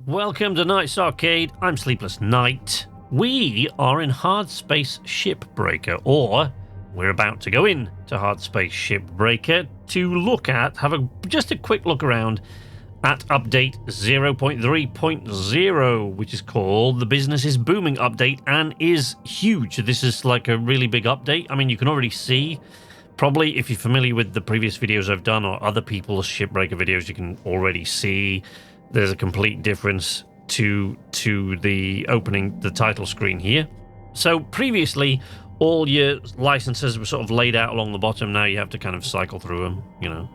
Welcome to Night's Arcade. I'm Sleepless Night. We are in Hardspace Shipbreaker, or we're about to go in to Hardspace Shipbreaker to look at, just a quick look around at update 0.3.0, which is called the Business is Booming update and is huge. This is like a really big update. I mean, you can already see, probably if you're familiar with the previous videos I've done or other people's Shipbreaker videos, you can already see there's a complete difference to the opening, the title screen here. So previously, all your licenses were sort of laid out along the bottom. Now you have to kind of cycle through them, you know,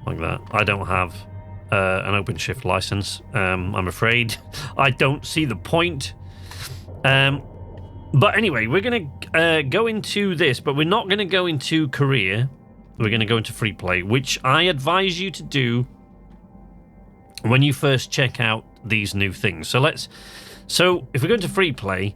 like that. I don't have an OpenShift license, I'm afraid. I don't see the point. But anyway, we're going to go into this, but we're not going to go into career. We're going to go into free play, which I advise you to do when you first check out these new things. So if we go into free play,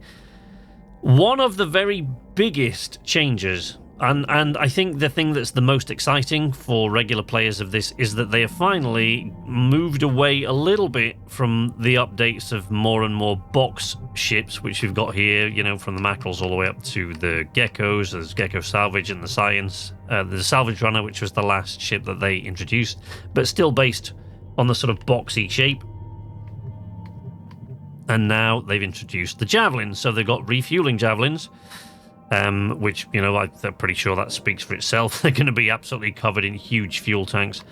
one of the very biggest changes, and I think the thing that's the most exciting for regular players of this, is that they have finally moved away a little bit from the updates of more and more box ships, which we've got here, you know, from the mackerels all the way up to the geckos. There's Gecko Salvage and the Salvage Runner, which was the last ship that they introduced, but still based on the sort of boxy shape. And now they've introduced the Javelin. So they've got refueling Javelins, which, you know, I'm pretty sure that speaks for itself. They're going to be absolutely covered in huge fuel tanks.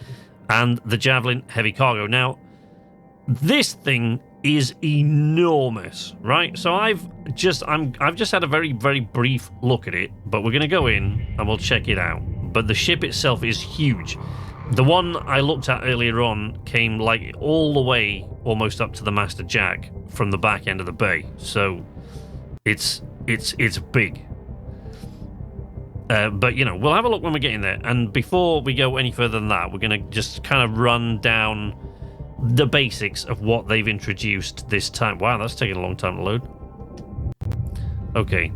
And the Javelin heavy cargo. Now, this thing is enormous, right? So I've just had a very, very brief look at it, but we're going to go in and we'll check it out. But the ship itself is huge. The one I looked at earlier on came like all the way almost up to the Master Jack from the back end of the bay. So it's big. But, you know, we'll have a look when we get in there. And before we go any further than that, we're going to just kind of run down the basics of what they've introduced this time. Wow, that's taking a long time to load. Okay.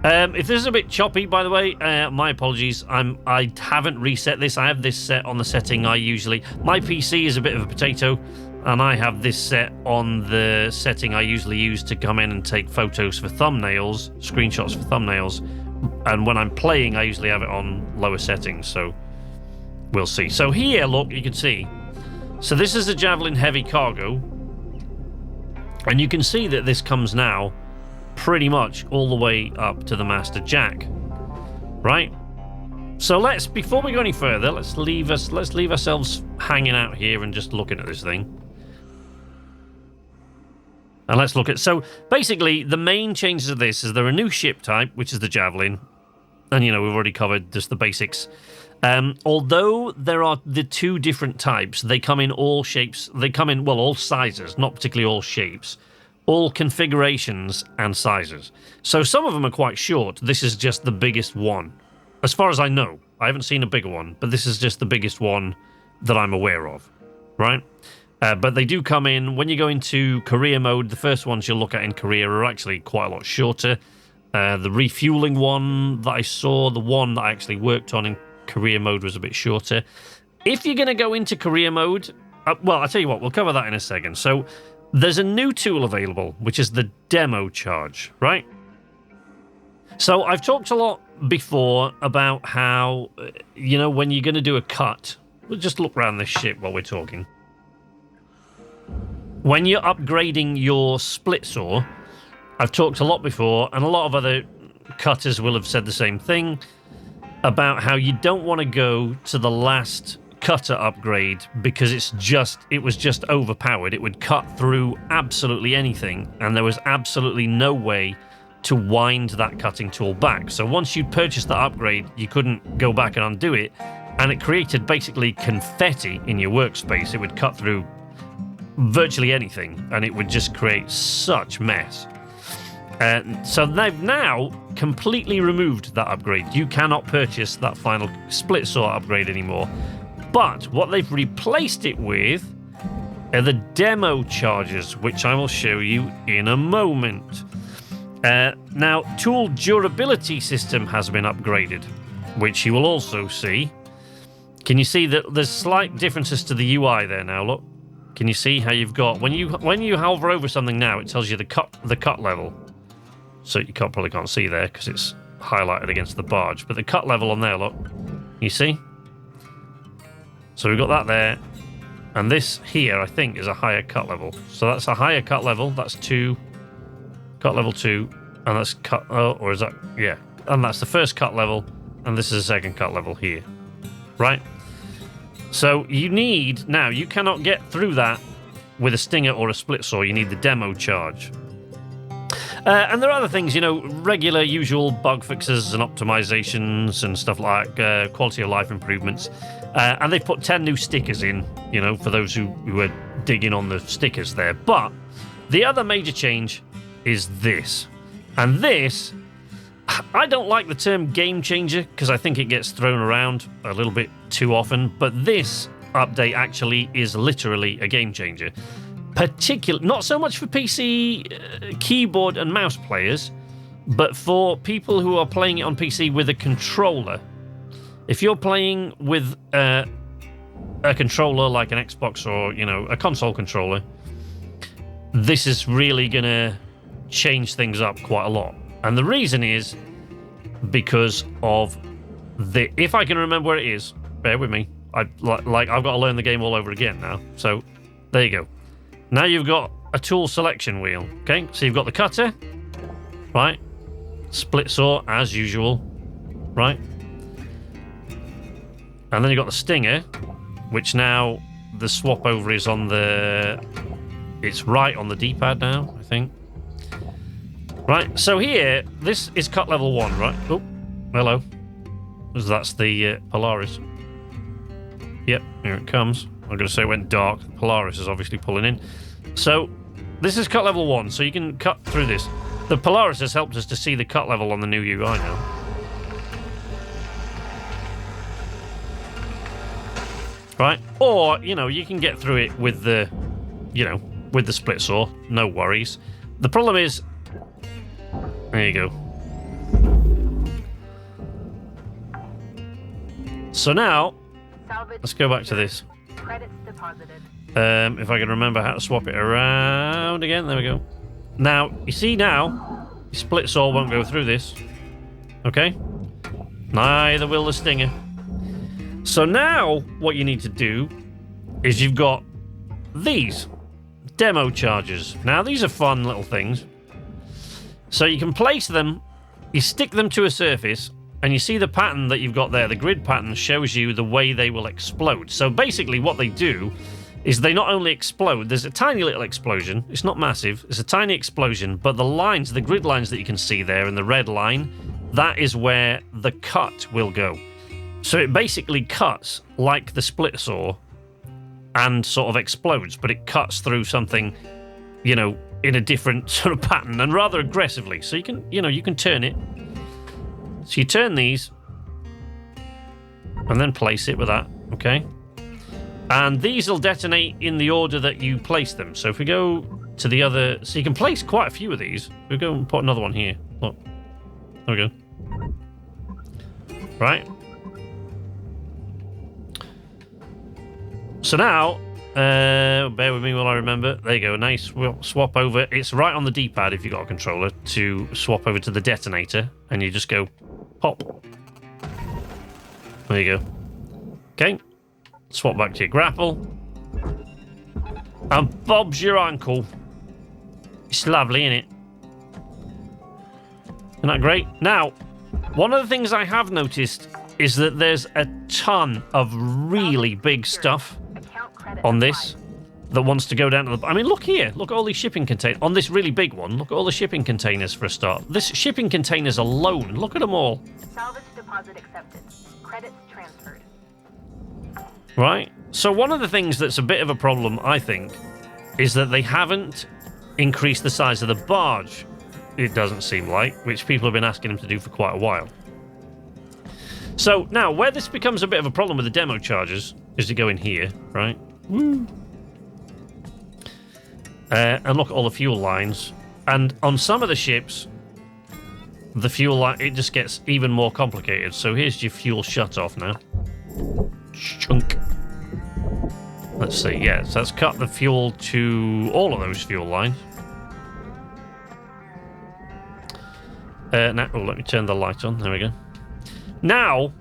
If this is a bit choppy, by the way, my apologies. I haven't reset this. I have this set on the setting I usually... My PC is a bit of a potato, and I have this set on the setting I usually use to come in and take photos for thumbnails, screenshots for thumbnails. And when I'm playing, I usually have it on lower settings, so we'll see. So here, look, you can see. So this is a Javelin heavy cargo, and you can see that this comes now pretty much all the way up to the Master Jack, right? So before we go any further, let's leave ourselves hanging out here and just looking at this thing. And let's look at, so basically the main changes of this is there are a new ship type, which is the Javelin, and you know we've already covered just the basics. Although there are the two different types, they come in all shapes. They come in, well, all sizes, not particularly all shapes. All configurations and sizes. So some of them are quite short. This is just the biggest one. As far as I know. I haven't seen a bigger one, but this is just the biggest one that I'm aware of, right? But they do come in, when you go into career mode, the first ones you'll look at in career are actually quite a lot shorter. The refueling one that I saw, the one that I actually worked on in career mode was a bit shorter. If you're going to go into career mode, well, I'll tell you what, we'll cover that in a second. So there's a new tool available, which is the demo charge, right? So I've talked a lot before about how, you know, when you're going to do a cut, we'll just look around this ship while we're talking. When you're upgrading your split saw, I've talked a lot before, and a lot of other cutters will have said the same thing, about how you don't want to go to the last cutter upgrade because it was just overpowered. It would cut through absolutely anything, and there was absolutely no way to wind that cutting tool back. So once you'd purchased that upgrade, you couldn't go back and undo it, and it created basically confetti in your workspace. It would cut through virtually anything, and it would just create such mess. So they've now completely removed that upgrade. You cannot purchase that final split saw upgrade anymore. But what they've replaced it with are the demo charges, which I will show you in a moment. Now, tool durability system has been upgraded, which you will also see. Can you see that there's slight differences to the UI there now? Look, can you see how you've got when you hover over something now, it tells you the cut level. So you probably can't see there because it's highlighted against the barge, but the cut level on there, look, you see. So we've got that there, and this here I think is a higher cut level. So that's a higher cut level. That's 2. Cut level 2, and that's cut, or is that, yeah, and that's the first cut level, and this is the second cut level here, right? So you need, now you cannot get through that with a stinger or a split saw, you need the demo charge. And there are other things, you know, regular, usual bug fixes and optimizations and stuff like quality of life improvements. And they've put 10 new stickers in, you know, for those who are digging on the stickers there. But the other major change is this. And this, I don't like the term game changer because I think it gets thrown around a little bit too often, but this update actually is literally a game changer. Not so much for PC keyboard and mouse players, but for people who are playing it on PC with a controller. If you're playing with a controller like an Xbox or, you know, a console controller, this is really gonna change things up quite a lot. And the reason is because of if I can remember where it is, bear with me. I've got to learn the game all over again now. So there you go. Now you've got a tool selection wheel. Okay, so you've got the cutter, right? Split saw as usual, right? And then you've got the stinger, which now the swap over is on the. It's right on the D-pad now, I think. Right, so here, this is cut level 1, right? Oh, hello. That's the Polaris. Yep, here it comes. I'm going to say it went dark. Polaris is obviously pulling in. So, this is cut level 1, so you can cut through this. The Polaris has helped us to see the cut level on the new UI now. Right? Or, you know, you can get through it with the, you know, with the split saw. No worries. The problem is, there you go. So now, let's go back to this. Credits deposited. If I can remember how to swap it around again. There we go. Now, you see now, the split saw won't go through this. Okay? Neither will the stinger. So now, what you need to do is you've got these demo chargers. Now, these are fun little things. So you can place them, you stick them to a surface, and you see the pattern that you've got there. The grid pattern shows you the way they will explode. So basically what they do is they not only explode, there's a tiny little explosion. It's not massive, it's a tiny explosion, but the lines, the grid lines that you can see there and the red line, that is where the cut will go. So it basically cuts like the split saw and sort of explodes, but it cuts through something, you know, in a different sort of pattern and rather aggressively. So you can, you know, you can turn it. So you turn these and then place it with that, okay? And these will detonate in the order that you place them. So if we go to the other, so you can place quite a few of these. We go and put another one here. Look, there we go. Right. So now, bear with me while I remember. There you go. Nice. We'll swap over. It's right on the D-pad if you've got a controller to swap over to the detonator, and you just go pop. There you go. Okay. Swap back to your grapple. And Bob's your uncle. It's lovely, isn't it? Isn't that great? Now, one of the things I have noticed is that there's a ton of really big stuff on this that wants to go down to the... I mean, look here. Look at all these shipping containers. On this really big one, look at all the shipping containers for a start. This shipping containers alone, look at them all. Salvage deposit accepted. Credits transferred. Right? So one of the things that's a bit of a problem, I think, is that they haven't increased the size of the barge, it doesn't seem like, which people have been asking them to do for quite a while. So now, where this becomes a bit of a problem with the demo chargers is to go in here, right? Woo. And look at all the fuel lines. And on some of the ships, the fuel line, it just gets even more complicated. So here's your fuel shut-off now. Chunk. Let's see, yeah, so let's cut the fuel to all of those fuel lines. Now, let me turn the light on. There we go. Now,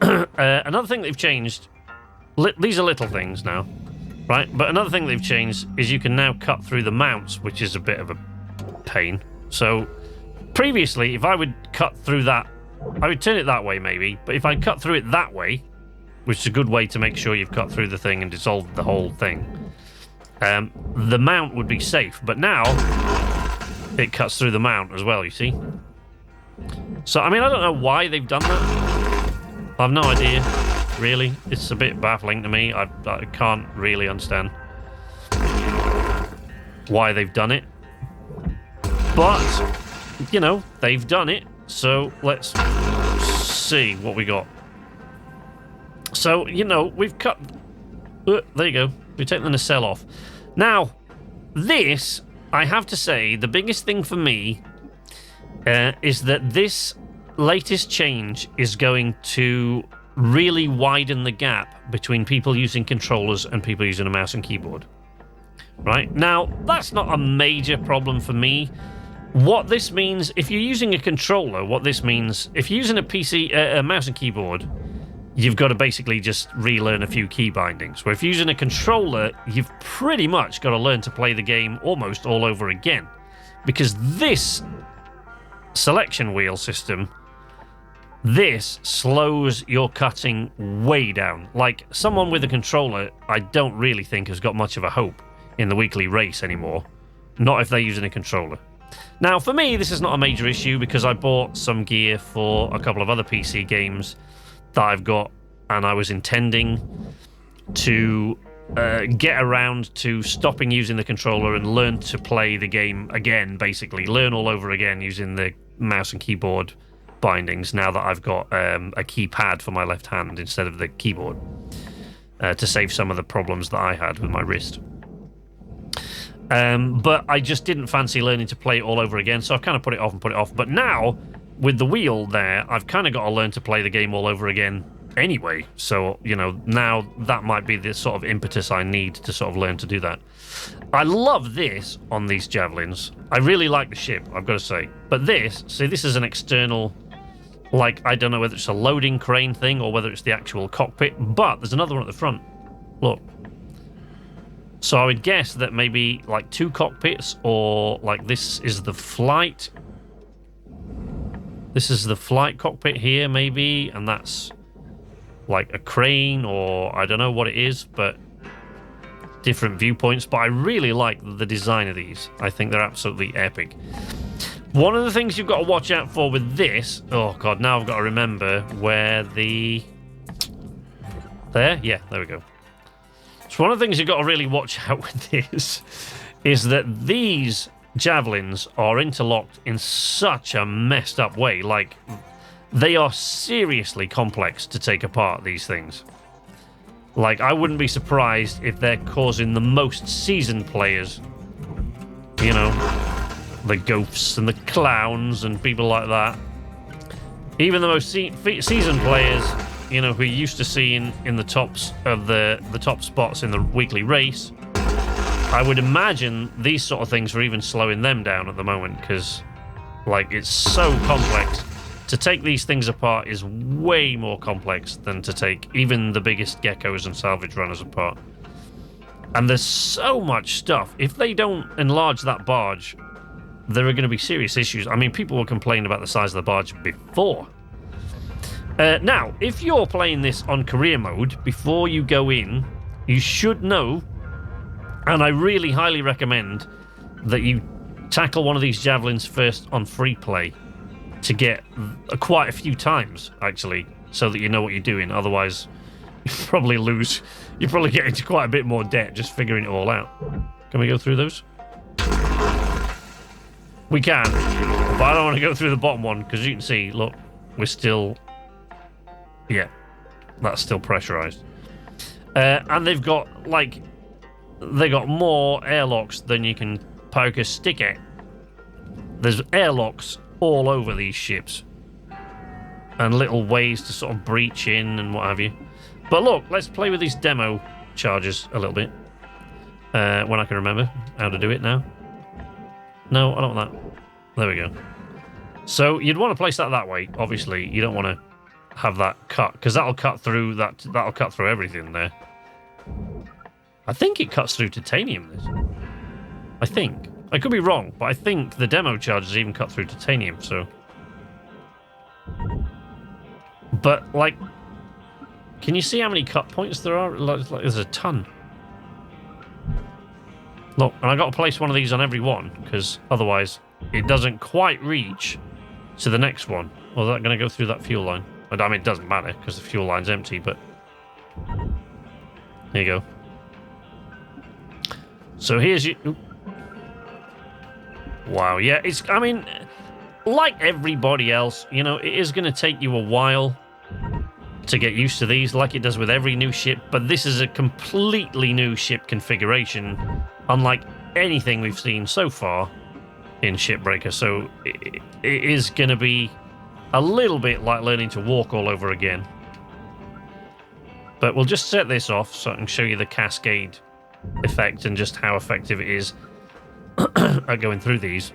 another thing they've changed, these are little things now, right? But another thing they've changed is you can now cut through the mounts, which is a bit of a pain. So previously, if I would cut through that, I would turn it that way maybe, but if I cut through it that way, which is a good way to make sure you've cut through the thing and dissolved the whole thing, the mount would be safe. But now, it cuts through the mount as well, you see? So, I mean, I don't know why they've done that. I have no idea, really. It's a bit baffling to me. I can't really understand why they've done it. But, you know, they've done it. So, let's see what we got. So, you know, we've cut... there you go. We've taken the nacelle off. Now, this, I have to say, the biggest thing for me is that this latest change is going to really widen the gap between people using controllers and people using a mouse and keyboard. Right? Now, that's not a major problem for me. What this means, if you're using a controller, what this means, if you're using a PC, a mouse and keyboard, you've got to basically just relearn a few key bindings. Where if you're using a controller, you've pretty much got to learn to play the game almost all over again. Because this selection wheel system, this slows your cutting way down. Like, someone with a controller, I don't really think has got much of a hope in the weekly race anymore. Not if they're using a controller. Now, for me, this is not a major issue because I bought some gear for a couple of other PC games that I've got, and I was intending to get around to stopping using the controller and learn to play the game again, basically. Learn all over again using the mouse and keyboard bindings now that I've got a keypad for my left hand instead of the keyboard, to save some of the problems that I had with my wrist. But I just didn't fancy learning to play it all over again, so I've kind of put it off. But now, with the wheel there, I've kind of got to learn to play the game all over again anyway. So, you know, now that might be the sort of impetus I need to sort of learn to do that. I love this on these Javelins. I really like the ship, I've got to say. But this, see, this is an external, like, I don't know whether it's a loading crane thing or whether it's the actual cockpit, but there's another one at the front. Look. So I would guess that maybe like 2 cockpits, or like this is the flight. This is the flight cockpit here, maybe, and that's like a crane, or I don't know what it is, but different viewpoints. But I really like the design of these. I think they're absolutely epic. One of the things you've got to watch out for with this, oh god, now I've got to remember where the... There? Yeah, there we go. So one of the things you've got to really watch out with this is that these Javelins are interlocked in such a messed up way. Like, they are seriously complex to take apart, these things. Like, I wouldn't be surprised if they're causing the most seasoned players, you know, the ghosts and the clowns and people like that. Even the most seasoned players, you know, who you used to see in the tops of the top spots in the weekly race, I would imagine these sort of things are even slowing them down at the moment, because, like, it's so complex. To take these things apart is way more complex than to take even the biggest geckos and salvage runners apart. And there's so much stuff. If they don't enlarge that barge, there are going to be serious issues. I mean, people were complaining about the size of the barge before. Now, if you're playing this on career mode, before you go in, you should know, and I really highly recommend that you tackle one of these Javelins first on free play to get quite a few times, actually, so that you know what you're doing. Otherwise, you probably lose. You probably get into quite a bit more debt just figuring it all out. Can we go through those? We can, but I don't want to go through the bottom one, because you can see, look, we're still... Yeah, that's still pressurized. And they've got, like, they got more airlocks than you can poke a stick at. There's airlocks all over these ships. And little ways to sort of breach in and what have you. But look, let's play with these demo charges a little bit. When I can remember how to do it now. No, I don't want that. There we go. So you'd want to place that way. Obviously, you don't want to have that cut, because that'll cut through that'll cut through everything there. I think it cuts through titanium, this. I think. I could be wrong, but I think the demo charges even cut through titanium, so... But, like... Can you see how many cut points there are? Like there's a ton. Look, and I got to place one of these on every one, because otherwise it doesn't quite reach to the next one. Or is that going to go through that fuel line? I mean, it doesn't matter, because the fuel line's empty, but... There you go. So here's your... Ooh. Wow, yeah, it's... I mean, like everybody else, you know, it is going to take you a while to get used to these, like it does with every new ship, but this is a completely new ship configuration, unlike anything we've seen so far in Shipbreaker, so it is going to be a little bit like learning to walk all over again. But we'll just set this off so I can show you the cascade effect and just how effective it is at going through these.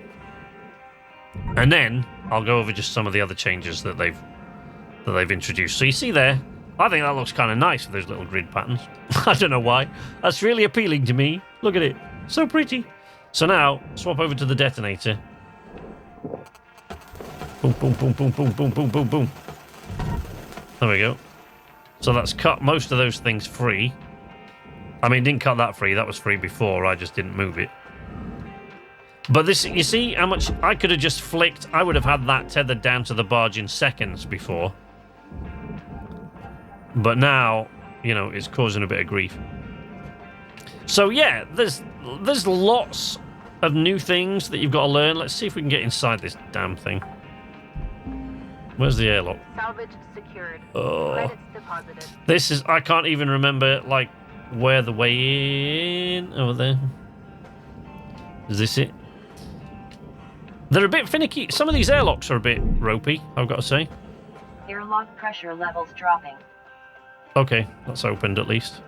And then I'll go over just some of the other changes that they've introduced. So you see there, I think that looks kind of nice with those little grid patterns. I don't know why. That's really appealing to me. Look at it. So pretty. So now, swap over to the detonator. Boom, boom, boom, boom, boom, boom, boom, boom, boom. There we go. So that's cut most of those things free. I mean, didn't cut that free. That was free before. I just didn't move it. But this, you see how much I could have just flicked. I would have had that tethered down to the barge in seconds before. But now, you know, it's causing a bit of grief. So yeah, there's lots of new things that you've got to learn. Let's see if we can get inside this damn thing. Where's the airlock? Salvage secured. Oh. Credits deposited. This is... I can't even remember, like, where the way in... Over there. Is this it? They're a bit finicky. Some of these airlocks are a bit ropey, I've got to say. Airlock pressure levels dropping. Okay, that's opened at least.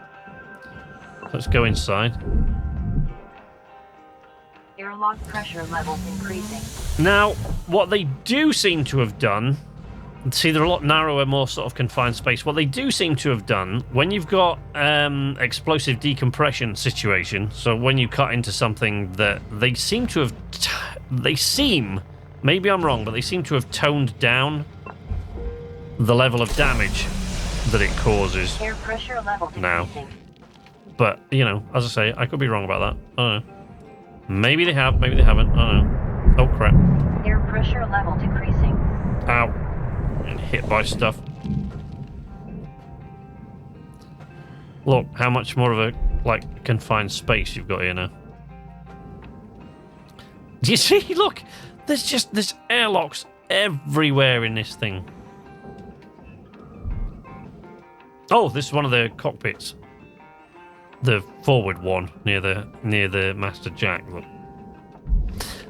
Let's go inside. Airlock pressure levels increasing. Now, what they do seem to have done... See, they're a lot narrower, more sort of confined space. What they do seem to have done, when you've got explosive decompression situation, so when you cut into something that they seem to have... maybe I'm wrong, but they seem to have toned down the level of damage that it causes. Air pressure level now. But, you know, as I say, I could be wrong about that. I don't know. Maybe they have, maybe they haven't. I don't know. Oh, crap. Air pressure level decreasing. Ow. And hit by stuff. Look, how much more of a, like, confined space you've got here now. Do you see? Look, there's airlocks everywhere in this thing. Oh, this is one of the cockpits. The forward one near the master jack. Look.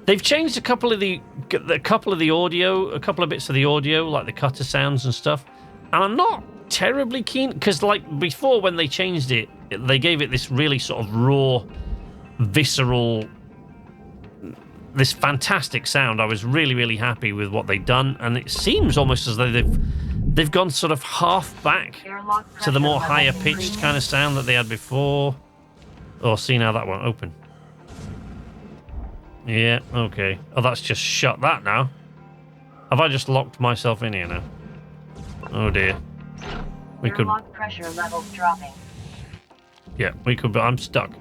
They've changed a couple of the audio, a couple of bits of the audio, like the cutter sounds and stuff. And I'm not terribly keen, because like before when they changed it, they gave it this really sort of raw, visceral, this fantastic sound. I was really, really happy with what they'd done, and it seems almost as though they've gone sort of half back to the more higher pitched kind of sound that they had before. Oh, see, now that won't open. Yeah, okay. Oh, that's just shut that now. Have I just locked myself in here now? Oh dear. We could... Airlock pressure levels dropping. Yeah, we could, but I'm stuck.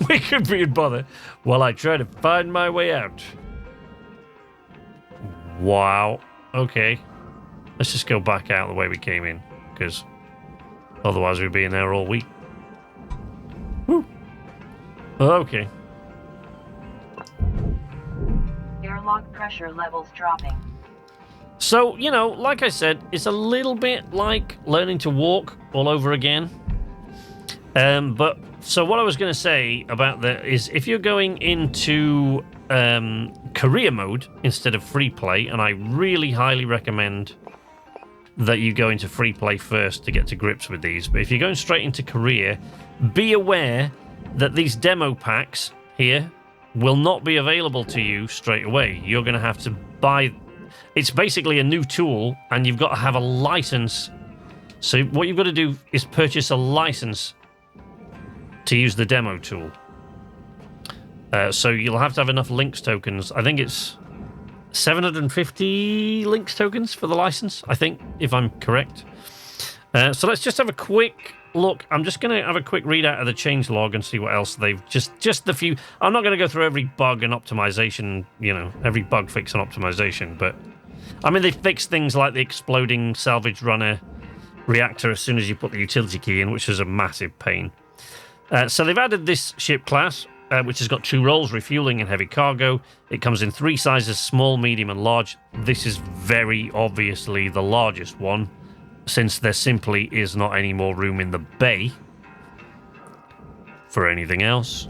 We could be in bother while I try to find my way out. Wow. Okay. Let's just go back out the way we came in, because otherwise we'd be in there all week. Woo. Okay. Airlock pressure levels dropping. So, you know, like I said, it's a little bit like learning to walk all over again. But So what I was going to say about that is if you're going into career mode instead of free play, and I really highly recommend that you go into free play first to get to grips with these, but if you're going straight into career, be aware that these demo packs here will not be available to you straight away. You're going to have to buy... It's basically a new tool, and you've got to have a license. So what you've got to do is purchase a license to use the demo tool. So you'll have to have enough links tokens. I think it's 750 links tokens for the license, I think, if I'm correct. So let's just have a quick look. I'm just going to have a quick read out of the changelog and see what else they've... Just the few... I'm not going to go through every bug and optimization, every bug fix and optimization, but... I mean, they fixed things like the exploding salvage runner reactor as soon as you put the utility key in, which is a massive pain. So they've added this ship class, which has got 2 roles, refueling and heavy cargo. It comes in 3 sizes, small, medium, and large. This is very obviously the largest one, since there simply is not any more room in the bay for anything else.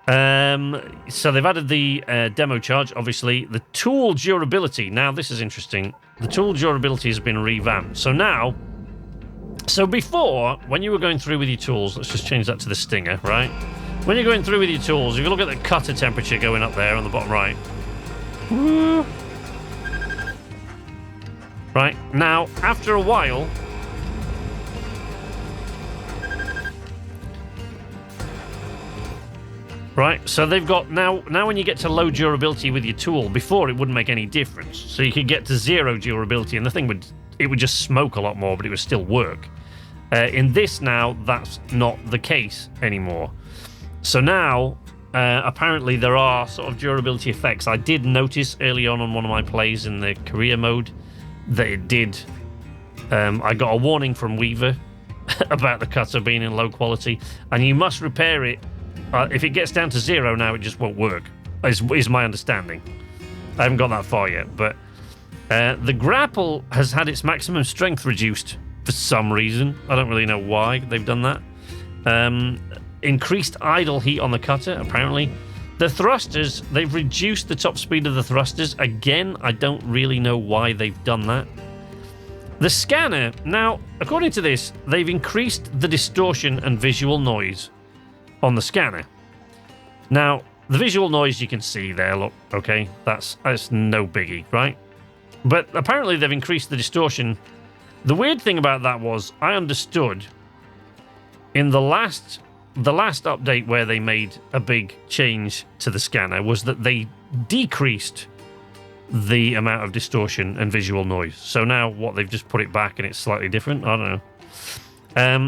So they've added the demo charge, obviously. The tool durability. Now, this is interesting. The tool durability has been revamped. So before, when you were going through with your tools, let's just change that to the Stinger, right? When you're going through with your tools, if you look at the cutter temperature going up there on the bottom right. Woo. Right, now, after a while... Right, so they've got... Now when you get to low durability with your tool, before it wouldn't make any difference. So you could get to 0 durability, and the thing would just smoke a lot more, but it would still work. In this now, that's not the case anymore. So now, apparently there are sort of durability effects. I did notice early on one of my plays in the career mode that it did. I got a warning from Weaver about the cutter being in low quality, and you must repair it. If it gets down to 0 now, it just won't work, is my understanding. I haven't got that far yet, but the grapple has had its maximum strength reduced for some reason. I don't really know why they've done that. Increased idle heat on the cutter, apparently. The thrusters, they've reduced the top speed of the thrusters. Again, I don't really know why they've done that. The scanner, now, according to this, they've increased the distortion and visual noise on the scanner. Now, the visual noise you can see there, look, okay, that's no biggie, right? But apparently they've increased the distortion. The weird thing about that was, I understood in the last update where they made a big change to the scanner was that they decreased the amount of distortion and visual noise. So now they've just put it back and it's slightly different. I don't know.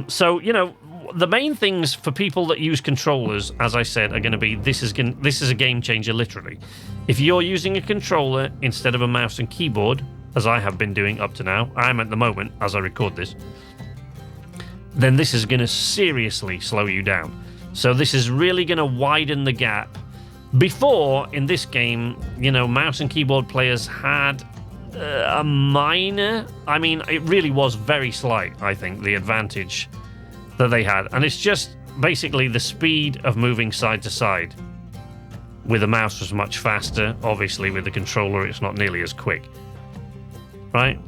So, the main things for people that use controllers, as I said, are going to be this is a game changer, literally. If you're using a controller instead of a mouse and keyboard, as I have been doing up to now, I am at the moment as I record this, then this is going to seriously slow you down. So this is really going to widen the gap. Before, in this game, mouse and keyboard players had a minor... I mean, it really was very slight, I think, the advantage that they had. And it's just basically the speed of moving side to side. With the mouse was much faster. Obviously, with the controller, it's not nearly as quick. Right?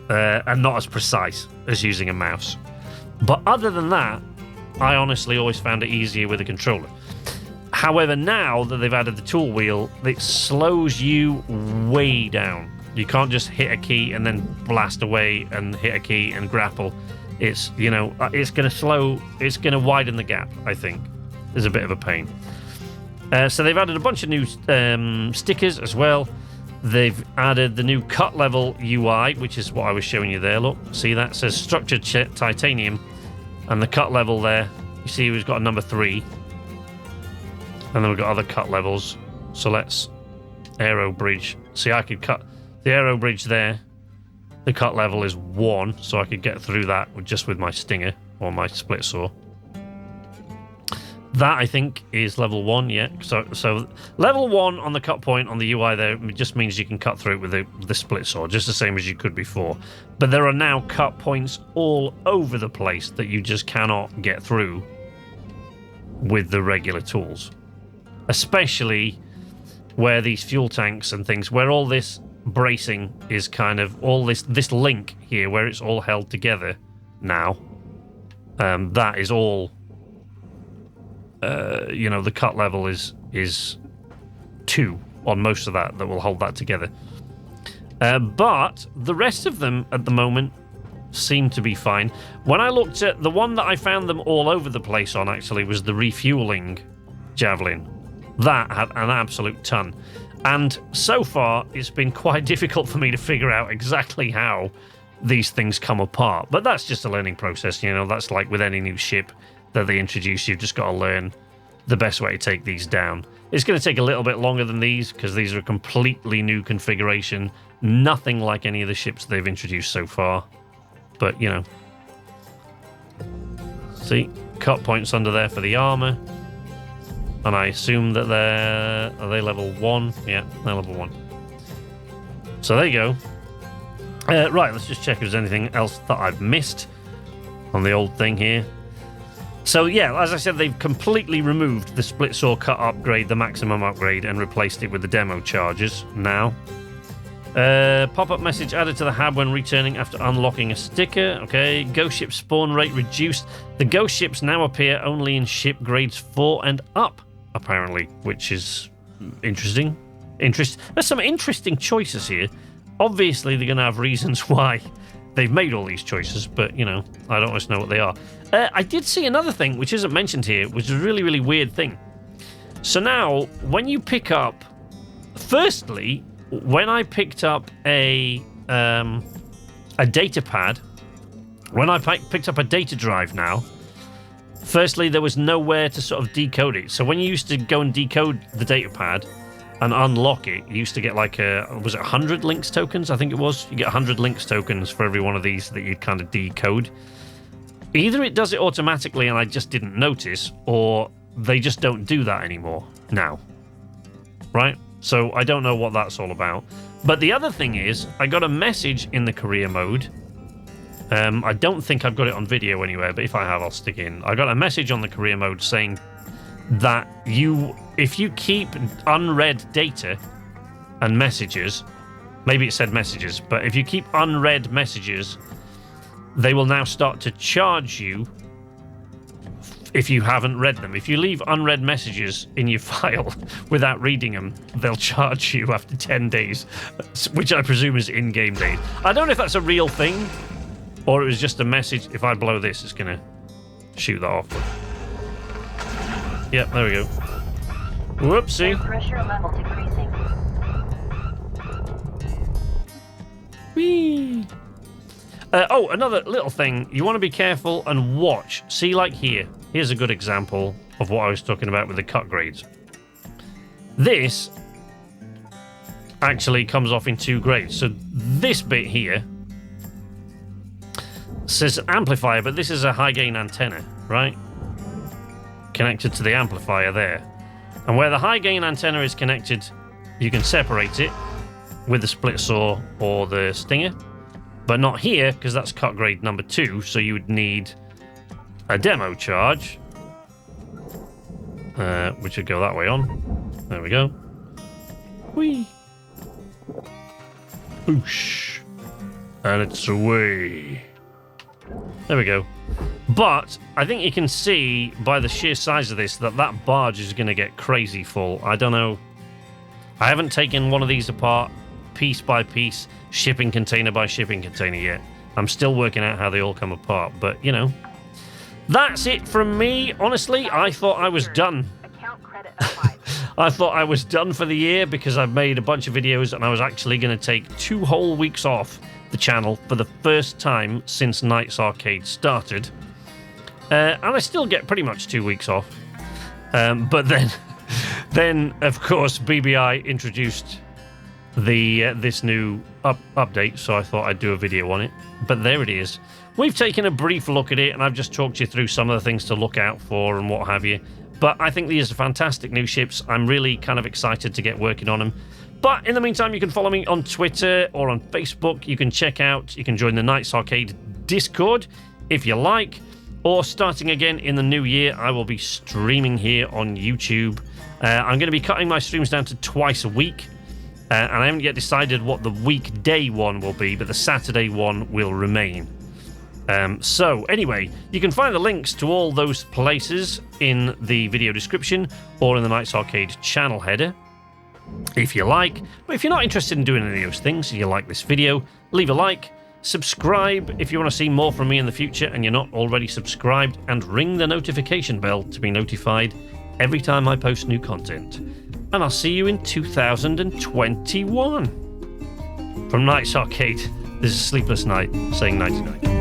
And not as precise as using a mouse. But other than that, I honestly always found it easier with a controller. However, now that they've added the tool wheel, it slows you way down. You can't just hit a key and then blast away and hit a key and grapple. It's, it's going to widen the gap, I think. There's a bit of a pain. So they've added a bunch of new stickers as well. They've added the new cut level UI, which is what I was showing you there. Look, see that? It says structured titanium. And the cut level there, you see we've got a number 3. And then we've got other cut levels. So let's aero bridge. See, I could cut the aero bridge there. The cut level is 1, so I could get through that just with my Stinger or my split saw. That, I think, is level 1, yeah. So level 1 on the cut point on the UI there just means you can cut through it with the split saw, just the same as you could before. But there are now cut points all over the place that you just cannot get through with the regular tools. Especially where these fuel tanks and things, where all this bracing is kind of, all this link here, where it's all held together now, that is all... you know, the cut level is 2 on most of that will hold that together. But the rest of them at the moment seem to be fine. When I looked at the one that I found them all over the place on, actually, was the refueling Javelin. That had an absolute ton. And so far, it's been quite difficult for me to figure out exactly how these things come apart. But that's just a learning process, you know, that's like with any new ship that they introduce. You've just got to learn the best way to take these down. It's going to take a little bit longer than these because these are a completely new configuration, nothing like any of the ships they've introduced so far. But, you know, see, cut points under there for the armor, and I assume that are they level 1? Yeah, they're level 1. So there you go. Right, let's just check if there's anything else that I've missed on the old thing here. So yeah, as I said, they've completely removed the split saw cut upgrade, the maximum upgrade, and replaced it with the demo charges now. Pop-up message added to the hab when returning after unlocking a sticker. Okay, ghost ship spawn rate reduced. The ghost ships now appear only in ship grades 4 and up, apparently, which is interesting. There's some interesting choices here. Obviously, they're going to have reasons why they've made all these choices, but, you know, I don't always know what they are. I did see another thing, which isn't mentioned here, which is a really, really weird thing. So now, when you pick up... Firstly, when I picked up a data pad, when I picked up a data drive now, firstly, there was nowhere to sort of decode it. So when you used to go and decode the data pad and unlock it, you used to get like was it 100 links tokens? I think it was. You get 100 links tokens for every one of these that you'd kind of decode. Either it does it automatically and I just didn't notice, or they just don't do that anymore now. Right? So I don't know what that's all about. But the other thing is, I got a message in the career mode. I don't think I've got it on video anywhere, but if I have, I'll stick it in. I got a message on the career mode saying that if you keep unread data and messages, maybe it said messages, but if you keep unread messages, they will now start to charge you if you haven't read them. If you leave unread messages in your file without reading them, they'll charge you after 10 days, which I presume is in-game days. I don't know if that's a real thing, or it was just a message. If I blow this, it's going to shoot that off. Yep, there we go. Whoopsie. Pressure level decreasing. Whee! Oh, another little thing. You want to be careful and watch. See, like here. Here's a good example of what I was talking about with the cut grades. This actually comes off in 2 grades. So this bit here says amplifier, but this is a high gain antenna, right? Connected to the amplifier there. And where the high gain antenna is connected, you can separate it with the split saw or the stinger. But not here, because that's cut grade number 2, so you would need a demo charge, which would go that way on. There we go. Whee! Whoosh! And it's away. There we go. But I think you can see by the sheer size of this that that barge is going to get crazy full. I don't know. I haven't taken one of these apart piece by piece, shipping container by shipping container yet. I'm still working out how they all come apart, but you know. That's it from me. Honestly, I thought I was done. Account credit applied. I thought I was done for the year because I've made a bunch of videos and I was actually going to take 2 whole weeks off the channel for the first time since Nights Arcade started. And I still get pretty much 2 weeks off. But then of course, BBI introduced this new update, so I thought I'd do a video on it. But there it is. We've taken a brief look at it, and I've just talked you through some of the things to look out for and what have you. But I think these are fantastic new ships. I'm really kind of excited to get working on them. But in the meantime, you can follow me on Twitter or on Facebook. You can join the Knights Arcade Discord if you like. Or starting again in the new year, I will be streaming here on YouTube. I'm going to be cutting my streams down to twice a week. And I haven't yet decided what the weekday one will be, but the Saturday one will remain. So anyway, you can find the links to all those places in the video description or in the Knights Arcade channel header, if you like. But if you're not interested in doing any of those things, if you like this video, leave a like, subscribe if you want to see more from me in the future and you're not already subscribed, and ring the notification bell to be notified every time I post new content. And I'll see you in 2021. From Knights Arcade, this is Sleepless Night saying nighty-night.